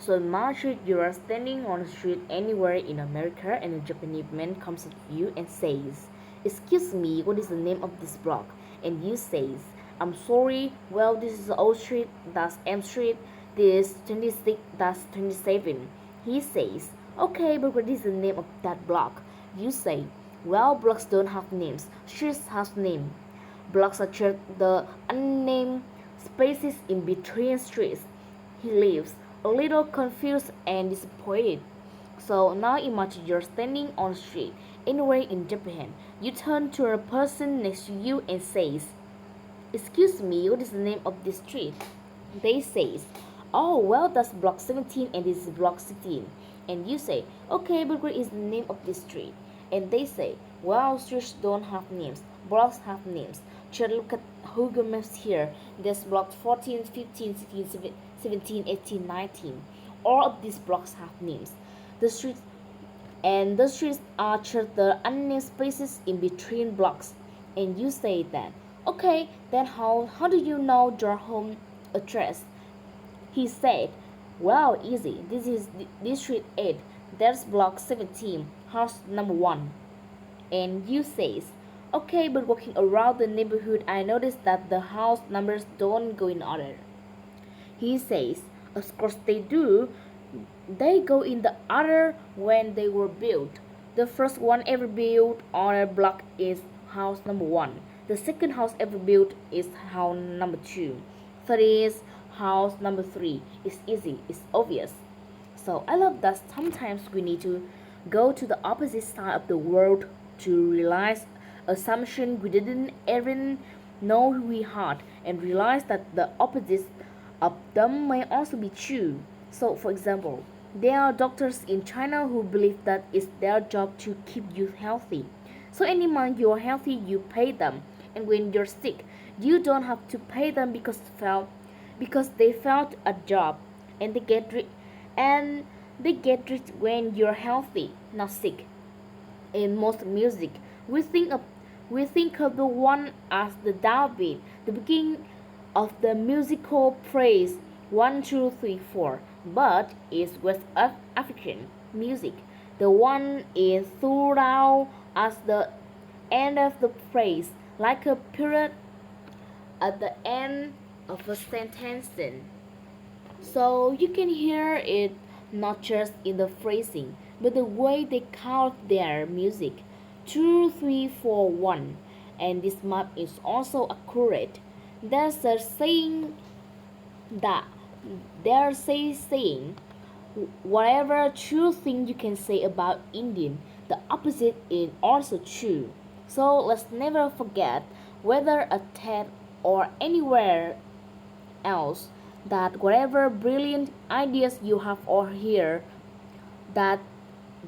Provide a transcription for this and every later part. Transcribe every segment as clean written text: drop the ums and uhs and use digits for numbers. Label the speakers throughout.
Speaker 1: So imagine you are standing on a street anywhere in America and a Japanese man comes up to you and says, "Excuse me, what is the name of this block?" And you says, "I'm sorry, well this is O Street, that's M Street, this 26, that's 27. He says, "Okay, but what is the name of that block?" You say, "Well, blocks don't have names, streets have names." Blocks are just the unnamed spaces in between streets. He leaves, a little confused and disappointed. So now imagine you're standing on the street anywhere in Japan. You turn to a person next to you and says, "Excuse me, what is the name of this street?" They say, "Oh, well, that's block 17 and this is block 16." And you say, "Okay, but what is the name of this street?" And they say, "Well, streets don't have names, blocks have names. Just look at Google Maps here. There's block 14, 15, 16, 17, 18, 19. All of these blocks have names. The streets the streets are just the unnamed spaces in between blocks." And you say that, "Okay, then how do you know your home address?" He said, "Well, easy. This is District 8. There's block 17, house number 1." And you says, "Okay, but walking around the neighborhood, I noticed that the house numbers don't go in order." He says, "Of course they do. They go in the order when they were built. The first one ever built on a block is house number 1. The second house ever built is house number 2. Third is house number 3. It's easy, it's obvious." So I love that sometimes we need to go to the opposite side of the world to realize assumption we didn't even know we had and realize that the opposites of them may also be true. So for example, there are doctors in China who believe that it's their job to keep you healthy. So any month you're healthy, you pay them. And when you're sick, you don't have to pay them because they found a job and they get rich when you're healthy, not sick. In most music, we think of the one as the downbeat, the beginning of the musical phrase 1, 2, 3, 4, but it's West African music. The one is throughout as the end of the phrase, like a period at the end of a sentence. So you can hear it not just in the phrasing, but the way they count their music. 2, 3, 4, 1. And this map is also accurate. There's a saying that saying whatever true thing you can say about Indian, the opposite is also true. So let's never forget, whether at TED or anywhere else, that whatever brilliant ideas you have or hear, that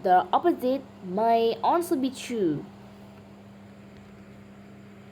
Speaker 1: the opposite may also be true.